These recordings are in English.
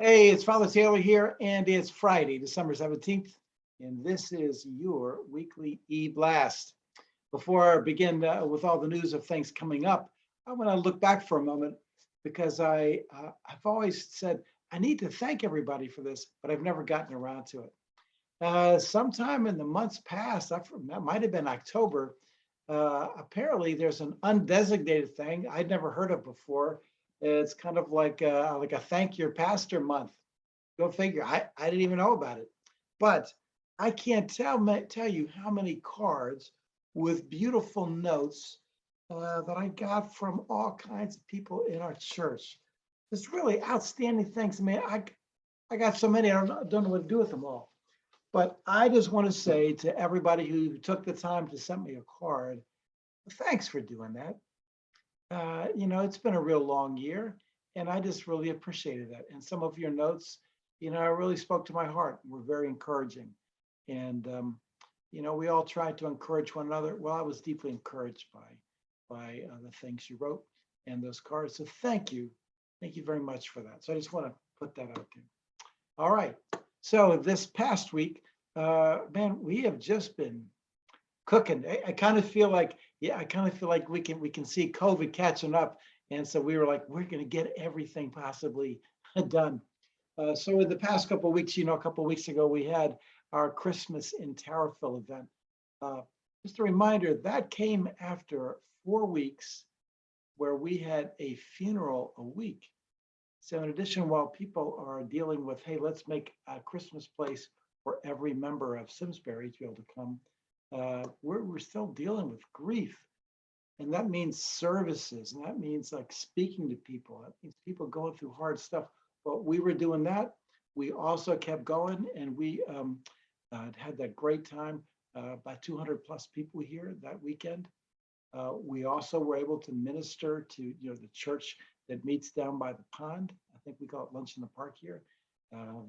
Hey, it's Father Taylor here, and it's Friday, December 17th, and this is your weekly eBlast. Before I begin with all the news of things coming up, I want to look back for a moment because I've always said I need to thank everybody for this, but I've never gotten around to it. Sometime in the months past, that might have been October, apparently there's an undesignated thing I'd never heard of before. It's kind of like a thank your pastor month. Go figure. I didn't even know about it. But I can't tell you how many cards with beautiful notes that I got from all kinds of people in our church. It's really outstanding things. I mean, I got so many, I don't know what to do with them all. But I just want to say to everybody who took the time to send me a card, thanks for doing that. It's been a real long year, and I just really appreciated that. And some of your notes, really spoke to my heart. Were very encouraging, and we all tried to encourage one another. Well, I was deeply encouraged by the things you wrote and those cards. So thank you very much for that. So I just want to put that out there. All right. So this past week, man, we have just been cooking. I kind of feel like, yeah, I kind of feel like we can see COVID catching up, and so we were like, we're going to get everything possibly done. So in the past couple of weeks, a couple of weeks ago, we had our Christmas in Tarryville event. Uh, just a reminder that came after 4 weeks where we had a funeral a week. So in addition, while people are dealing with, hey, let's make a Christmas place for every member of Simsbury to be able to come, we're still dealing with grief. And that means services, and that means like speaking to people. That means people going through hard stuff. But we were doing that. We also kept going, and we had that great time. About 200 plus people here that weekend. We also were able to minister to the church that meets down by the pond. I think we call it Lunch in the Park here.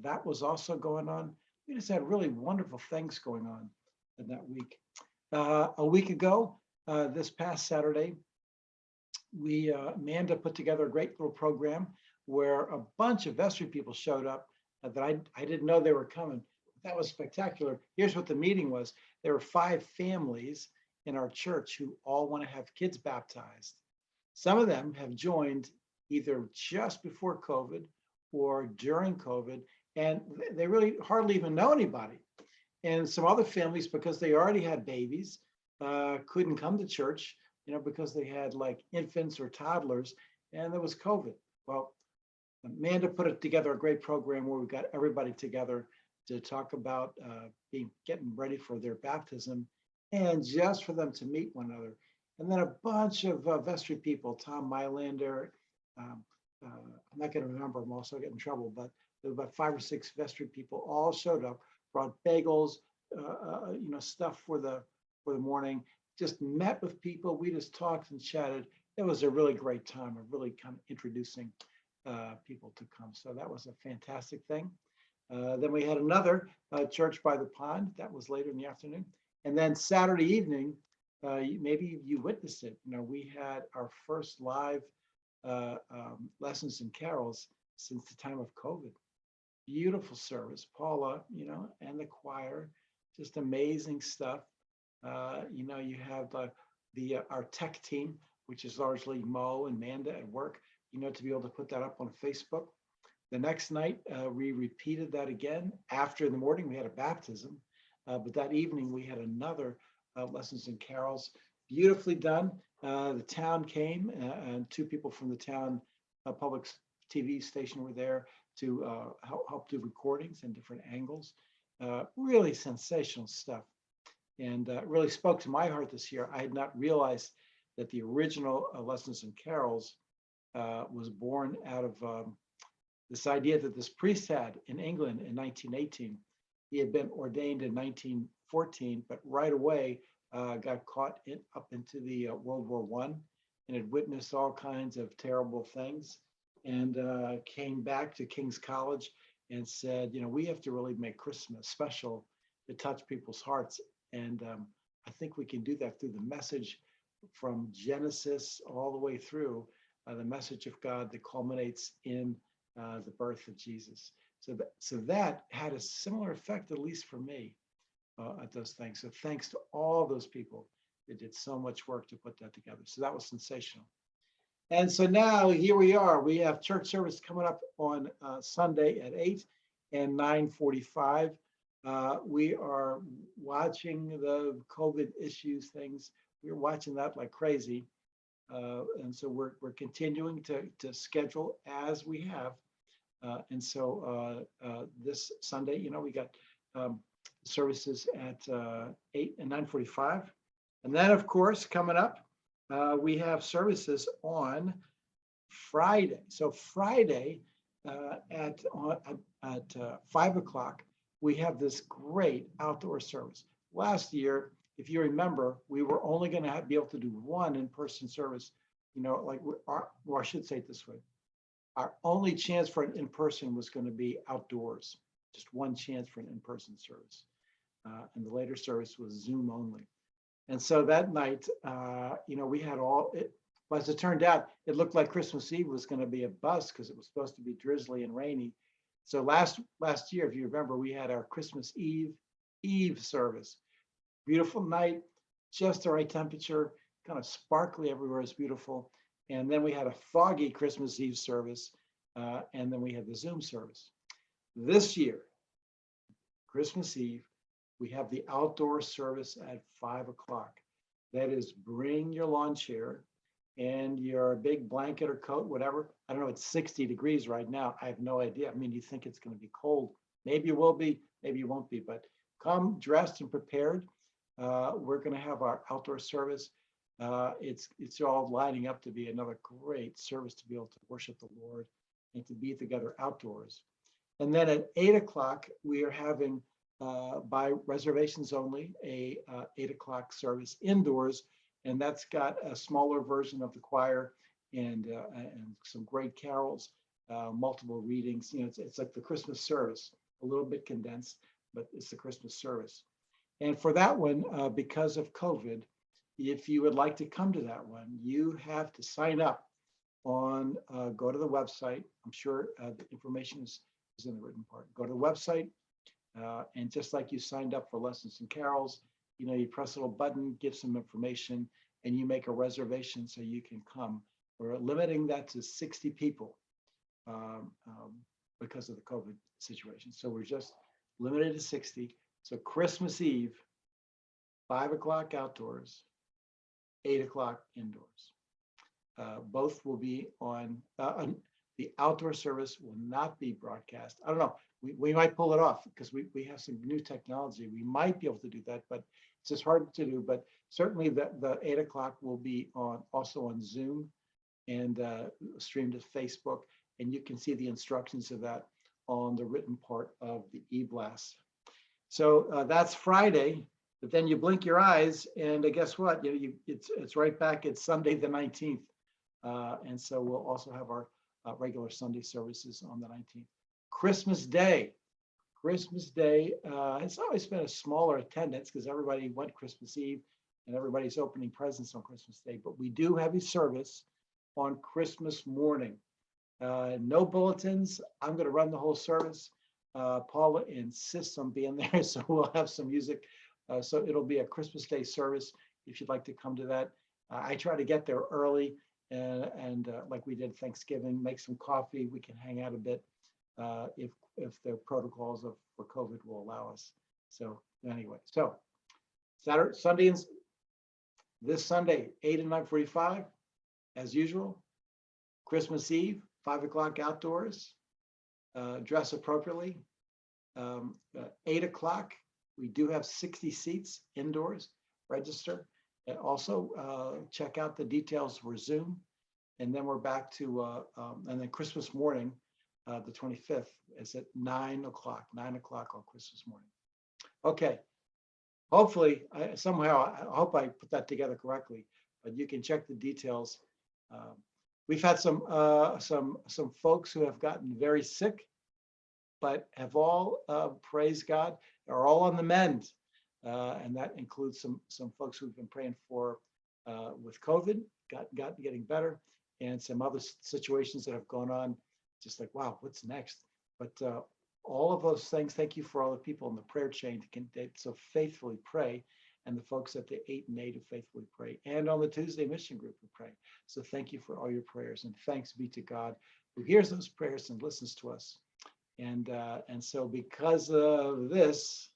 That was also going on. We just had really wonderful things going on in that week. A week ago, this past Saturday, Amanda put together a great little program where a bunch of vestry people showed up that I didn't know they were coming. That was spectacular. Here's what the meeting was. There were 5 families in our church who all want to have kids baptized. Some of them have joined either just before COVID or during COVID, and they really hardly even know anybody. And some other families, because they already had babies, couldn't come to church, because they had like infants or toddlers, and there was COVID. Well, Amanda put together a great program where we got everybody together to talk about getting ready for their baptism, and just for them to meet one another. And then a bunch of vestry people, Tom Mylander, I'm not going to remember, I'm also getting in trouble, but there were about 5 or 6 vestry people all showed up, brought bagels, stuff for the morning, just met with people. We just talked and chatted. It was a really great time of really kind of introducing people to come. So that was a fantastic thing. Then we had another church by the pond. That was later in the afternoon. And then Saturday evening, maybe you witnessed it. We had our first live lessons and carols since the time of COVID. Beautiful service, Paula, and the choir, just amazing stuff. You have our tech team, which is largely Mo and Manda at work, to be able to put that up on Facebook. The next night, we repeated that again. After in the morning, we had a baptism, but that evening we had another lessons and carols, beautifully done. The town came, and 2 people from the town public TV station were there to help do recordings and different angles. Really sensational stuff, and really spoke to my heart this year. I had not realized that the original lessons and carols was born out of this idea that this priest had in England in 1918. He had been ordained in 1914, but right away got caught up into the World War I and had witnessed all kinds of terrible things, and came back to King's College and said, we have to really make Christmas special to touch people's hearts. And I think we can do that through the message from Genesis all the way through, the message of God that culminates in the birth of Jesus. So that had a similar effect, at least for me, at those things. So thanks to all those people that did so much work to put that together. So that was sensational. And so now here we are. We have church service coming up on Sunday at 8 and 9:45. We are watching the COVID issues things. We're watching that like crazy. And so we're continuing to schedule as we have. And so this Sunday, we got services at 8 and 9:45. And then, of course, coming up, we have services on Friday. So Friday at 5 o'clock, we have this great outdoor service. Last year, if you remember, we were only going to be able to do one in-person service. Or I should say it this way. Our only chance for an in-person was going to be outdoors, just one chance for an in-person service. And the later service was Zoom only. And so that night, we had but as it turned out, it looked like Christmas Eve was going to be a bust because it was supposed to be drizzly and rainy. So last year, if you remember, we had our Christmas Eve service. Beautiful night, just the right temperature, kind of sparkly everywhere. It's beautiful. And then we had a foggy Christmas Eve service, and then we had the Zoom service. This year, Christmas Eve, we have the outdoor service at 5 o'clock. That is, bring your lawn chair and your big blanket or coat, whatever. I don't know, it's 60 degrees right now. I have no idea. I mean, you think it's going to be cold. Maybe it will be, maybe it won't be, but come dressed and prepared. We're going to have our outdoor service. It's all lining up to be another great service to be able to worship the Lord and to be together outdoors. And then at 8 o'clock, we are having, by reservations only, a 8 o'clock service indoors. And that's got a smaller version of the choir and some great carols, multiple readings. It's like the Christmas service, a little bit condensed, but it's the Christmas service. And for that one, because of COVID, if you would like to come to that one, you have to sign up go to the website. I'm sure the information is in the written part. Go to the website, and just like you signed up for lessons and carols, you press a little button, give some information, and you make a reservation so you can come. We're limiting that to 60 people because of the COVID situation. So we're just limited to 60. So Christmas Eve, 5 o'clock outdoors, 8 o'clock indoors. Both will be on, the outdoor service will not be broadcast. I don't know, we might pull it off because we have some new technology. We might be able to do that, but it's just hard to do. But certainly the 8 o'clock will be also on Zoom and streamed to Facebook. And you can see the instructions of that on the written part of the eBlast. So that's Friday. But then you blink your eyes, and guess what? It's right back. It's Sunday the 19th, and so we'll also have our regular Sunday services on the 19th. Christmas Day. It's always been a smaller attendance because everybody went Christmas Eve, and everybody's opening presents on Christmas Day. But we do have a service on Christmas morning. No bulletins. I'm going to run the whole service. Paula insists on being there, so we'll have some music. So it'll be a Christmas Day service if you'd like to come to that. I try to get there early and like we did Thanksgiving, make some coffee. We can hang out a bit if the protocols for COVID will allow us. So anyway, so this Sunday, 8 and 9:45, as usual. Christmas Eve, 5 o'clock outdoors. Dress appropriately. 8 o'clock. We do have 60 seats indoors. Register, and also check out the details for Zoom. And then we're back to, and then Christmas morning, the 25th, is at 9 o'clock. 9 o'clock on Christmas morning. Okay. Hopefully, I hope I put that together correctly. But you can check the details. We've had some folks who have gotten very sick, but have all, praise God, are all on the mend. And that includes some folks who've been praying for with COVID, getting better, and some other situations that have gone on. just like, wow, what's next? But all of those things, thank you for all the people in the prayer chain that so faithfully pray, and the folks at the 8 and 8 who faithfully pray, and on the Tuesday mission group who pray. So thank you for all your prayers, and thanks be to God who hears those prayers and listens to us. And so because of this,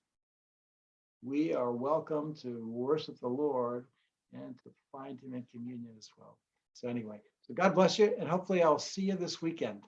we are welcome to worship the Lord and to find him in communion as well. So anyway, so God bless you, and hopefully I'll see you this weekend.